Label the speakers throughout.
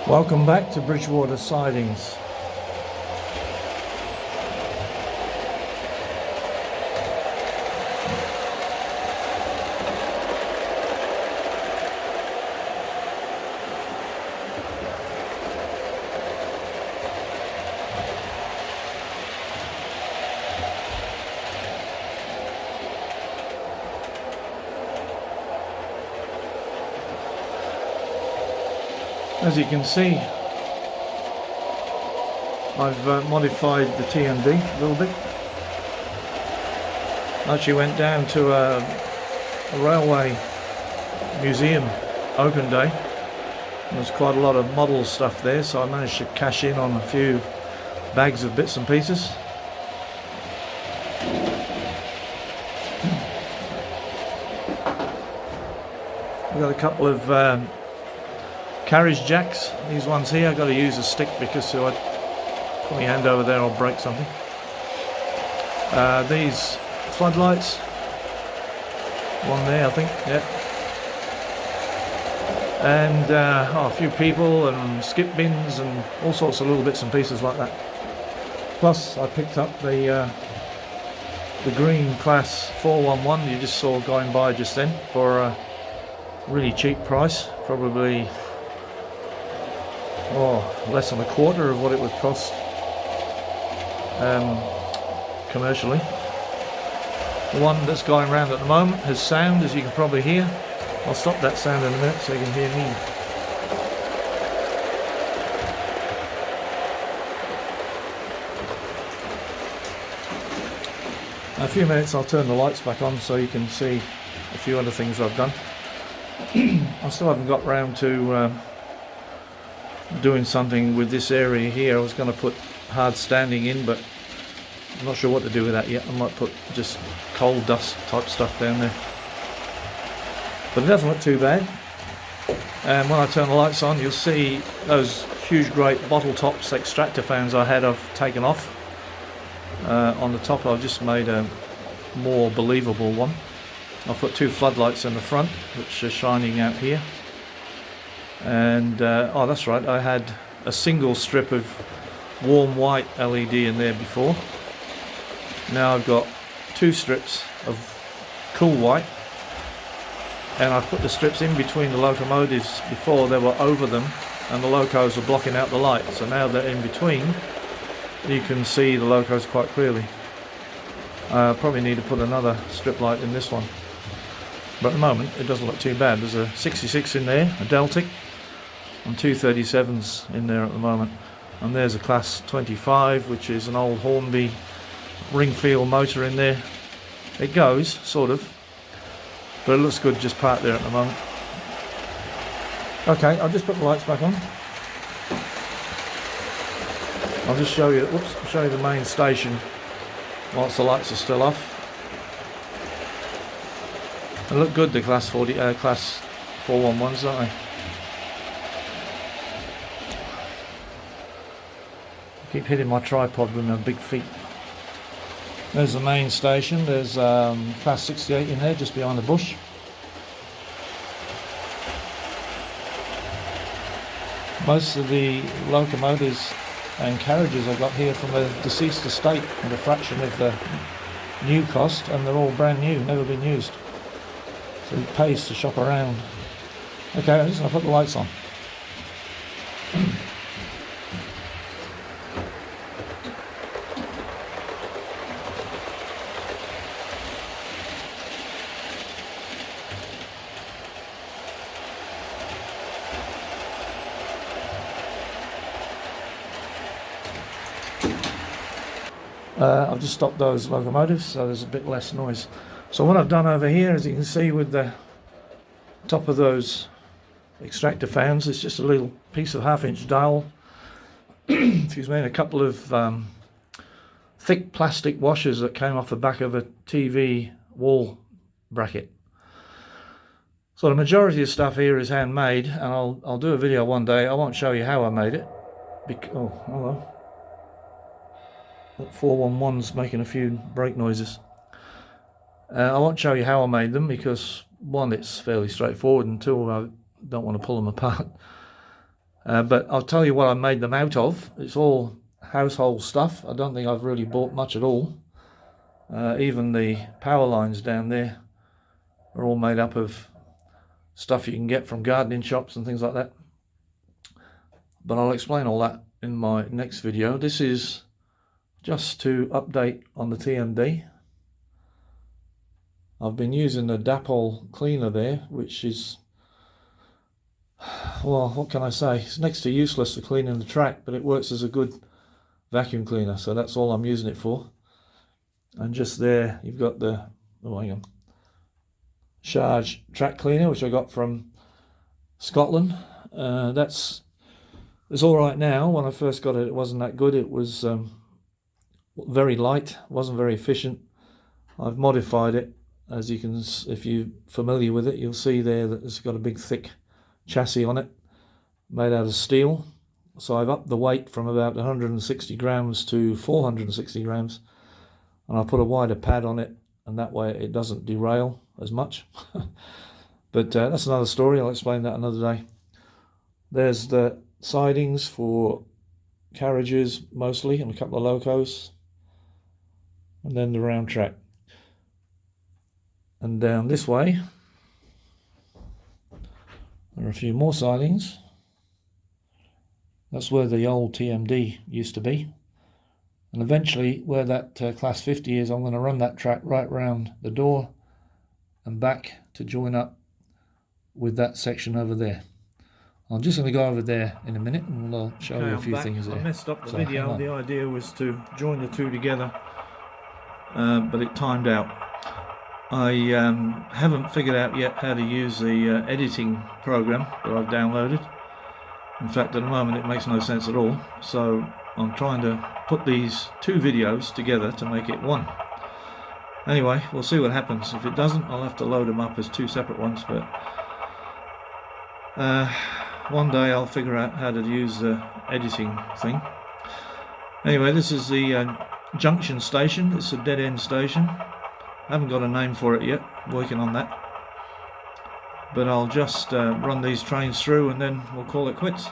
Speaker 1: Welcome back to Bridgewater Sidings. As you can see, I've modified the TMD a little bit. I actually went down to a railway museum open day. There's quite a lot of model stuff there, so I managed to cash in on a few bags of bits and pieces. I've got a couple of carriage jacks. These ones here, I've got to use a stick because if I put my hand over there I'll break something. These floodlights, one there I think, yeah. And a few people and skip bins and all sorts of little bits and pieces like that. Plus I picked up the green class 411 you just saw going by just then for a really cheap price, probably less than a quarter of what it would cost commercially. The one that's going around at the moment has sound, as you can probably hear. I'll stop that sound in a minute so you can hear me. In a few minutes I'll turn the lights back on so you can see a few other things I've done. I still haven't got round to doing something with this area here. I was going to put hard standing in, but I'm not sure what to do with that yet. I might put just coal dust type stuff down there. But it doesn't look too bad. And when I turn the lights on, you'll see those huge great bottle tops extractor fans I had, I've taken off. On the top I've just made a more believable one. I've put two floodlights in the front which are shining out here. And oh, that's right, I had a single strip of warm white LED in there before. Now I've got two strips of cool white, and I've put the strips in between the locomotives. Before they were over them and the locos were blocking out the light, so now they're in between. You can see the locos quite clearly. Probably need to put another strip light in this one, but at the moment it doesn't look too bad. There's a 66 in there, a Deltic, and two 37s in there at the moment. And there's a class 25, which is an old Hornby Ringfield motor in there. It goes, sort of, but it looks good just parked there at the moment. Okay, I'll just put the lights back on. I'll just show you, show you the main station whilst the lights are still off. They look good, the class 411s, don't they? I keep hitting my tripod with my big feet. There's the main station. There's class 68 in there, just behind the bush. Most of the locomotives and carriages I got here from a deceased estate at a fraction of the new cost, and they're all brand new, never been used. So it pays to shop around. Okay, I'm just going to put the lights on. I've just stopped those locomotives so there's a bit less noise. So what I've done over here, as you can see with the top of those extractor fans, it's just a little piece of 1/2-inch dowel, excuse me, and a couple of thick plastic washers that came off the back of a TV wall bracket. So the majority of stuff here is handmade, and I'll do a video one day. I won't show you how I made it. Oh, hello. That 411's making a few brake noises. I won't show you how I made them because one, it's fairly straightforward, and two, I don't want to pull them apart. But I'll tell you what I made them out of. It's all household stuff. I don't think I've really bought much at all. Even the power lines down there are all made up of stuff you can get from gardening shops and things like that. But I'll explain all that in my next video. This is just to update on the TMD. I've been using the Dapol cleaner there, which is, well, what can I say? It's next to useless for cleaning the track, but it works as a good vacuum cleaner, so that's all I'm using it for. And just there you've got the, oh hang on, Charge track cleaner, which I got from Scotland. It's all right now. When I first got it, it wasn't that good. It was very light, wasn't very efficient. I've modified it, as you can, if you're familiar with it, you'll see there that it's got a big thick chassis on it, made out of steel. So I've upped the weight from about 160 grams to 460 grams, and I put a wider pad on it, and that way it doesn't derail as much. But that's another story. I'll explain that another day. There's the sidings for carriages mostly, and a couple of locos, and then the round track. And down this way there are a few more sidings. That's where the old TMD used to be, and eventually where that class 50 is, I'm going to run that track right round the door and back to join up with that section over there. I'm just going to go over there in a minute and I'll show you a few things there. I messed up the video. The idea was to join the two together, but it timed out. I haven't figured out yet how to use the editing program that I've downloaded. In fact, at the moment it makes no sense at all, so I'm trying to put these two videos together to make it one. Anyway, we'll see what happens. If it doesn't, I'll have to load them up as two separate ones, but one day I'll figure out how to use the editing thing. Anyway, this is the junction station. It's a dead end station. I haven't got a name for it yet, working on that. But I'll just run these trains through and then we'll call it quits.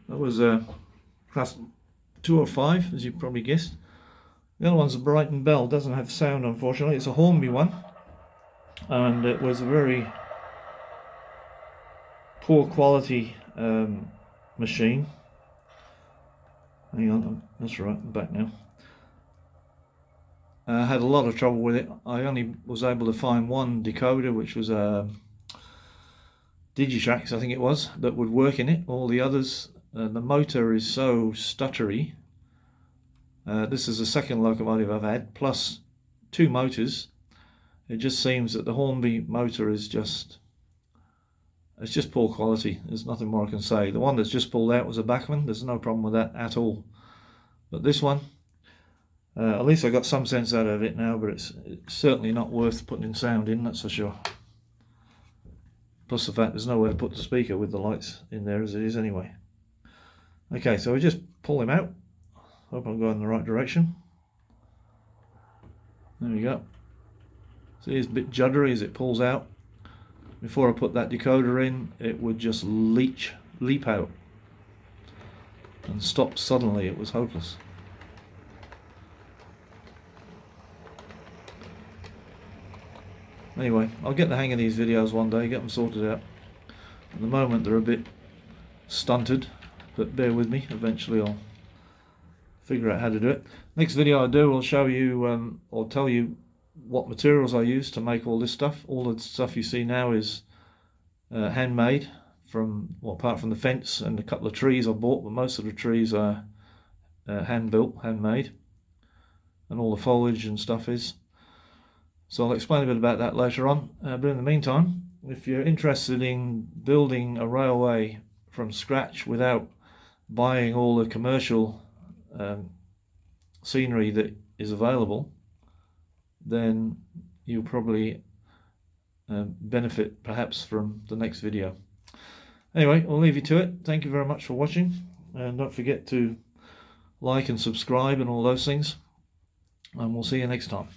Speaker 1: That was class 2 or 5, as you probably guessed. The other one's a Brighton Bell. Doesn't have sound, unfortunately. It's a Hornby one, and it was a very poor quality machine. Hang on, that's right, I'm back now. I had a lot of trouble with it. I only was able to find one decoder, which was a Digitrax, I think it was, that would work in it. All the others, the motor is so stuttery. This is the second locomotive I've had, plus 2 motors. It just seems that the Hornby motor is just, it's just poor quality. There's nothing more I can say. The one that's just pulled out was a Bachmann. There's no problem with that at all. But this one, at least I got some sense out of it now, but it's certainly not worth putting sound in, that's for sure. Plus the fact there's nowhere to put the speaker with the lights in there as it is anyway. Okay, so we just pull him out. Hope I'm going in the right direction. There we go. See, it's a bit juddery as it pulls out. Before I put that decoder in, it would just leap out. and stopped suddenly. It was hopeless. Anyway, I'll get the hang of these videos one day, get them sorted out. At the moment they're a bit stunted, but bear with me, eventually I'll figure out how to do it. Next video I do will show you or tell you what materials I use to make all this stuff. All the stuff you see now is handmade, from, well, apart from the fence and a couple of trees I bought, but most of the trees are hand built, handmade, and all the foliage and stuff is. So I'll explain a bit about that later on, but in the meantime, if you're interested in building a railway from scratch without buying all the commercial scenery that is available, then you'll probably benefit perhaps from the next video. Anyway, I'll leave you to it. Thank you very much for watching, and don't forget to like and subscribe and all those things, and we'll see you next time.